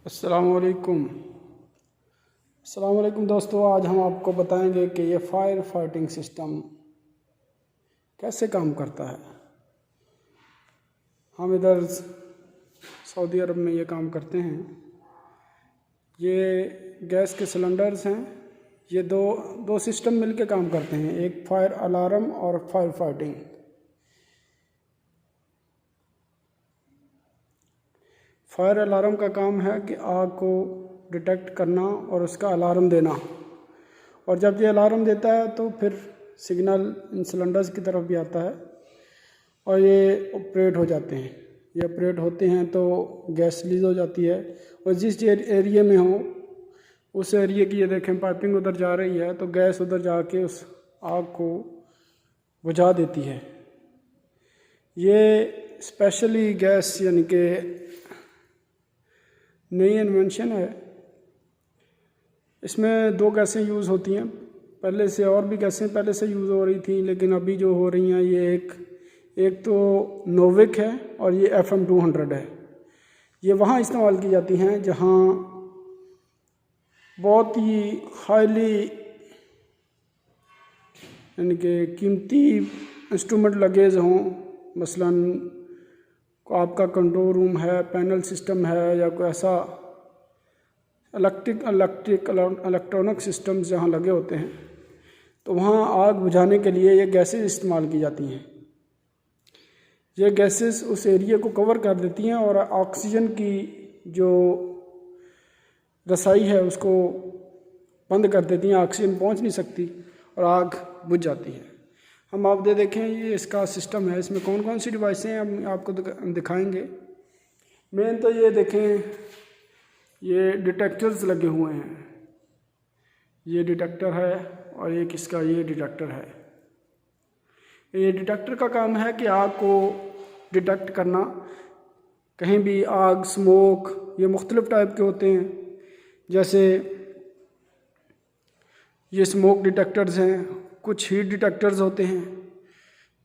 अस्सलामुअलैकुम दोस्तों, आज हम आपको बताएंगे कि ये फायर फाइटिंग सिस्टम कैसे काम करता है। हम इधर सऊदी अरब में ये काम करते हैं। ये गैस के सिलेंडर्स हैं। ये दो सिस्टम मिलके काम करते हैं, एक फायर अलार्म और फायर फाइटिंग। फायर अलार्म का काम है कि आग को डिटेक्ट करना और उसका अलार्म देना, और जब ये अलार्म देता है तो फिर सिग्नल इन सिलेंडर्स की तरफ भी आता है और ये ऑपरेट हो जाते हैं। ये ऑपरेट होते हैं तो गैस रिलीज हो जाती है, और जिस एरिया में हो उस एरिया की ये देखें पाइपिंग उधर जा रही है तो गैस उधर जाके उस आग को बुझा देती है। ये स्पेशली गैस यानी कि नई इन्वेंशन है। इसमें दो गैसें यूज़ होती हैं, पहले से और भी गैसें पहले से यूज़ हो रही थी, लेकिन अभी जो हो रही हैं ये एक तो नोविक है और ये FM200 है। ये वहाँ इस्तेमाल की जाती हैं जहाँ बहुत ही हाईली यानी कि कीमती इंस्ट्रूमेंट लगे हों, मसलन आपका कंट्रोल रूम है, पैनल सिस्टम है, या कोई ऐसा इलेक्ट्रॉनिक सिस्टम्स जहाँ लगे होते हैं, तो वहाँ आग बुझाने के लिए ये गैसेस इस्तेमाल की जाती हैं। ये गैसेस उस एरिया को कवर कर देती हैं और ऑक्सीजन की जो रसाई है उसको बंद कर देती हैं। ऑक्सीजन पहुँच नहीं सकती और आग बुझ जाती है। हम आप देखें, ये इसका सिस्टम है। इसमें कौन कौन सी डिवाइसें हैं हम आपको दिखाएंगे। मेन तो ये देखें, ये डिटेक्टर्स लगे हुए हैं। ये डिटेक्टर है और एक इसका ये डिटेक्टर है। ये डिटेक्टर का काम है कि आग को डिटेक्ट करना, कहीं भी आग, स्मोक, ये मुख्तलिफ टाइप के होते हैं। जैसे ये स्मोक डिटेक्टर्स हैं, कुछ हीट डिटेक्टर्स होते हैं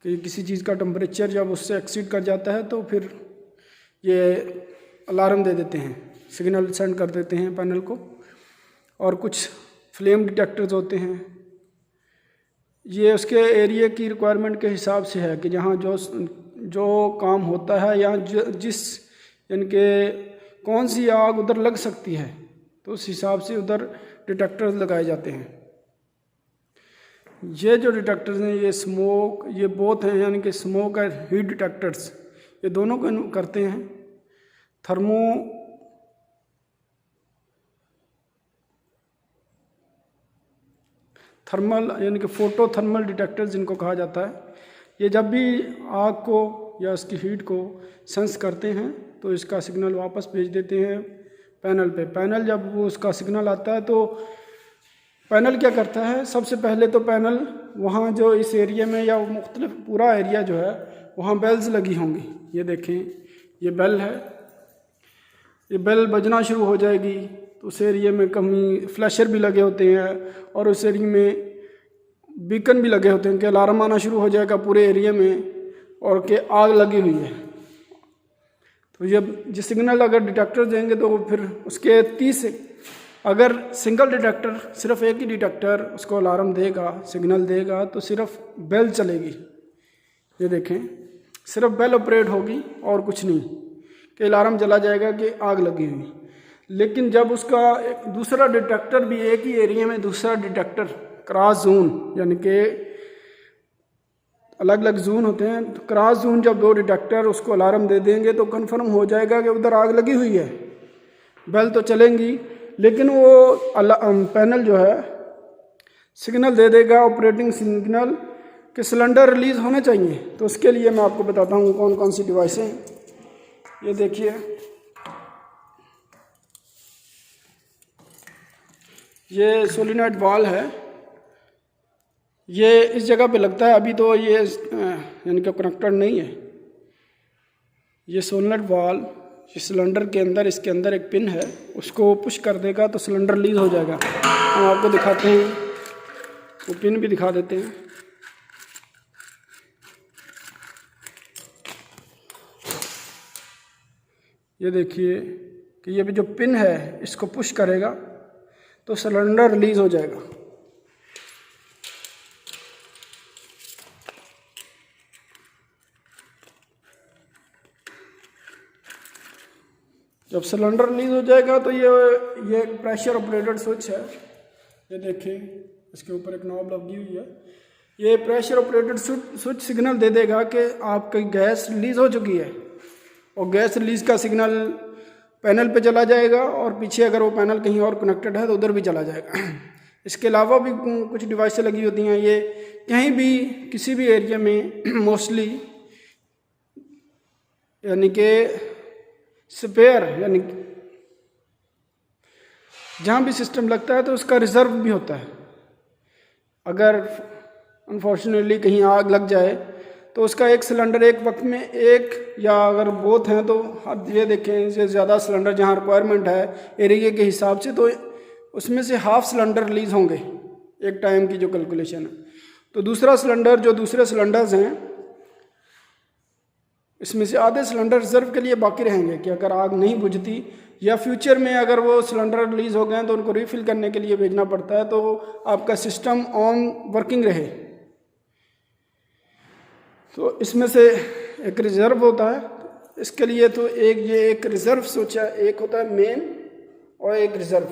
कि किसी चीज़ का टेम्परेचर जब उससे एक्सीड कर जाता है तो फिर ये अलार्म दे देते हैं, सिग्नल सेंड कर देते हैं पैनल को। और कुछ फ्लेम डिटेक्टर्स होते हैं। ये उसके एरिया की रिक्वायरमेंट के हिसाब से है कि जहाँ जो काम होता है या जिस यानी कि कौन सी आग उधर लग सकती है, तो उस हिसाब से उधर डिटेक्टर्स लगाए जाते हैं। ये जो डिटेक्टर्स हैं ये स्मोक, ये बोथ हैं, यानी कि स्मोक और हीट डिटेक्टर्स, ये दोनों को करते हैं। थर्मल यानी कि फोटो थर्मल डिटेक्टर्स जिनको कहा जाता है, ये जब भी आग को या उसकी हीट को सेंस करते हैं तो इसका सिग्नल वापस भेज देते हैं पैनल पे। पैनल जब वो उसका सिग्नल आता है तो पैनल क्या करता है, सबसे पहले तो पैनल वहाँ जो इस एरिया में या मुख्तलिफ पूरा एरिया जो है वहाँ बेल्स लगी होंगी। ये देखें, ये बेल है, ये बेल बजना शुरू हो जाएगी तो उस एरिया में कहीं फ्लैशर भी लगे होते हैं और उस एरिया में बीकन भी लगे होते हैं कि अलार्म आना शुरू हो जाएगा पूरे एरिया में और कि आग लगी हुई है। तो ये सिग्नल अगर डिटेक्टर देंगे तो फिर उसके 30 अगर सिंगल डिटेक्टर, सिर्फ एक ही डिटेक्टर उसको अलार्म देगा, सिग्नल देगा, तो सिर्फ बेल चलेगी। ये देखें, सिर्फ बेल ऑपरेट होगी और कुछ नहीं, कि अलार्म चला जाएगा कि आग लगी हुई। लेकिन जब उसका एक दूसरा डिटेक्टर भी एक ही एरिया में, दूसरा डिटेक्टर क्रॉस जोन, यानी कि अलग अलग जोन होते हैं, तो क्रॉस जोन जब दो डिटेक्टर उसको अलार्म दे देंगे तो कंफर्म हो जाएगा कि उधर आग लगी हुई है। बेल तो चलेंगी लेकिन वो पैनल जो है सिग्नल दे देगा, ऑपरेटिंग सिग्नल, कि सिलेंडर रिलीज होने चाहिए। तो उसके लिए मैं आपको बताता हूँ कौन कौन सी डिवाइसें हैं। ये देखिए, ये सोलिनॉइड वाल है। ये इस जगह पे लगता है, अभी तो ये यानी कि कनेक्टेड नहीं है। ये सोलिनॉइड वाल इस सिलेंडर के अंदर, इसके अंदर एक पिन है, उसको पुश कर देगा तो सिलेंडर रिलीज हो जाएगा। हम आपको दिखाते हैं, वो पिन भी दिखा देते हैं। ये देखिए, कि ये भी जो पिन है इसको पुश करेगा तो सिलेंडर रिलीज हो जाएगा। जब सिलेंडर रिलीज हो जाएगा तो ये प्रेशर ऑपरेटेड स्विच है, ये देखिए इसके ऊपर एक नॉब लगी हुई है। ये प्रेशर ऑपरेटेड स्विच सिग्नल दे देगा कि आपकी गैस रिलीज हो चुकी है, और गैस रिलीज का सिग्नल पैनल पे चला जाएगा, और पीछे अगर वो पैनल कहीं और कनेक्टेड है तो उधर भी चला जाएगा। इसके अलावा भी कुछ डिवाइसें लगी होती हैं, ये कहीं भी किसी भी एरिया में मोस्टली यानी कि स्पेयर यानी जहाँ भी सिस्टम लगता है तो उसका रिजर्व भी होता है। अगर अनफॉर्चुनेटली कहीं आग लग जाए तो उसका एक सिलेंडर एक वक्त में एक या अगर बोथ हैं तो आप ये देखें से ज़्यादा सिलेंडर जहाँ रिक्वायरमेंट है एरिया के हिसाब से तो उसमें से हाफ सिलेंडर रिलीज़ होंगे एक टाइम की जो कैलकुलेशन है। तो दूसरा सिलेंडर जो दूसरे सिलेंडर्स हैं इसमें से आधे सिलेंडर रिजर्व के लिए बाकी रहेंगे कि अगर आग नहीं बुझती या फ्यूचर में अगर वो सिलेंडर रिलीज़ हो गए तो उनको रिफ़िल करने के लिए भेजना पड़ता है, तो आपका सिस्टम ऑन वर्किंग रहे। तो इसमें से एक रिज़र्व होता है, इसके लिए तो एक रिज़र्व स्विच है, एक होता है मेन और एक रिज़र्व।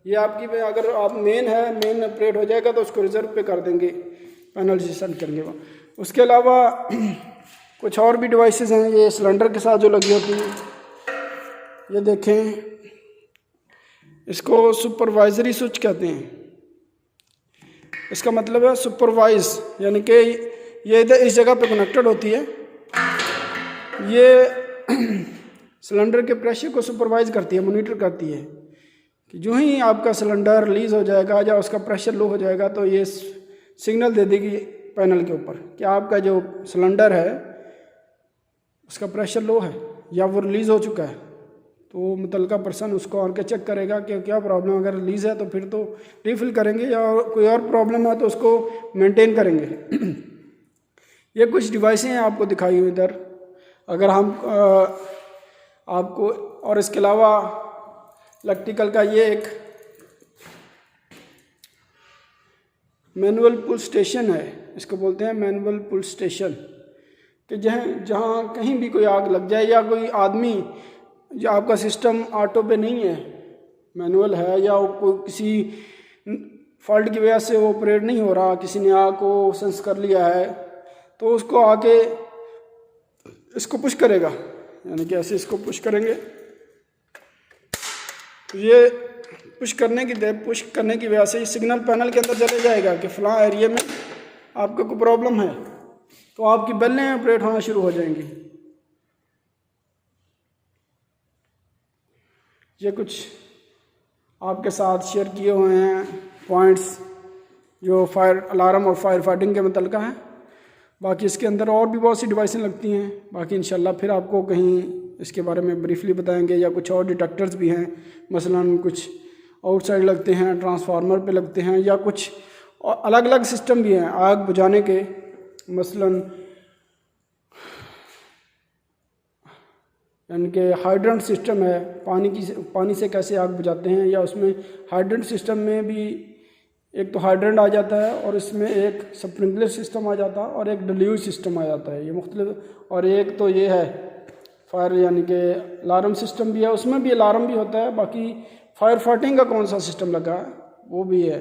ये आपकी अगर आप मेन ऑपरेट हो जाएगा तो उसको रिज़र्व पे कर देंगे, पैनल से सेट करेंगे वो। उसके अलावा कुछ और भी डिवाइसेस हैं ये सिलेंडर के साथ जो लगी होती हैं, ये देखें इसको सुपरवाइजरी स्विच कहते हैं। इसका मतलब है सुपरवाइज, यानी कि ये इधर इस जगह पे कनेक्टेड होती है, ये सिलेंडर के प्रेशर को सुपरवाइज करती है, मॉनिटर करती है कि जो ही आपका सिलेंडर रिलीज़ हो जाएगा या उसका प्रेशर लो हो जाएगा तो ये सिग्नल दे देगी पैनल के ऊपर कि आपका जो सिलेंडर है उसका प्रेशर लो है या वो रिलीज़ हो चुका है। तो मुतलका पर्सन उसको और के चेक करेगा कि क्या प्रॉब्लम, अगर रिलीज़ है तो फिर तो रिफ़िल करेंगे या कोई और प्रॉब्लम है तो उसको मेंटेन करेंगे। ये कुछ डिवाइसें हैं आपको दिखाई हुई इधर, अगर हम आपको, और इसके अलावा इलेक्ट्रिकल का ये एक मैनुअल पुल स्टेशन है, इसको बोलते हैं मैनुअल पुल स्टेशन, कि जहाँ कहीं भी कोई आग लग जाए या कोई आदमी या आपका सिस्टम ऑटो पे नहीं है, मैनुअल है, या कोई किसी फॉल्ट की वजह से वो ऑपरेट नहीं हो रहा, किसी ने आग को सेंस कर लिया है तो उसको आके इसको पुश करेगा, यानी कि ऐसे इसको पुश करेंगे तो ये पुश करने की वजह से ये सिग्नल पैनल के अंदर चले जाएगा कि फ़लाँ एरिया में आपको कोई प्रॉब्लम है, तो आपकी बेलें ऑपरेट होना शुरू हो जाएंगी। ये कुछ आपके साथ शेयर किए हुए हैं पॉइंट्स जो फायर अलार्म और फायर फाइटिंग के मुतल्लिक़ हैं। बाकी इसके अंदर और भी बहुत सी डिवाइसें लगती हैं, बाकी इंशाल्लाह फिर आपको कहीं इसके बारे में ब्रीफली बताएंगे। या कुछ और डिटेक्टर्स भी हैं, मसलन कुछ आउटसाइड लगते हैं, ट्रांसफार्मर पे लगते हैं, या कुछ अलग अलग सिस्टम भी हैं आग बुझाने के, मसलन यानी कि हाइड्रेंट सिस्टम है, पानी से कैसे आग बुझाते हैं, या उसमें हाइड्रेंट सिस्टम में भी एक तो हाइड्रेंट आ जाता है और इसमें एक स्प्रिंकलर सिस्टम आ जाता है और एक डिल्यूज सिस्टम आ जाता है, ये मुख्तलिफ। और एक तो ये है फायर यानी कि अलार्म सिस्टम भी है, उसमें भी अलार्म भी होता है। बाकी फायर फाइटिंग का कौन सा सिस्टम लगा है वो भी है।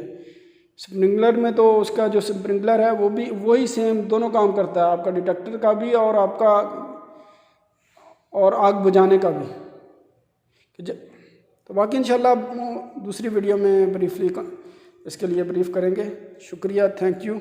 स्प्रिंकलर में तो उसका जो स्प्रिंकलर है वो भी वही सेम दोनों काम करता है, आपका डिटेक्टर का भी और आपका और आग बुझाने का भी। तो बाकी इंशाल्लाह दूसरी वीडियो में ब्रीफली इसके लिए ब्रीफ करेंगे। शुक्रिया, थैंक यू।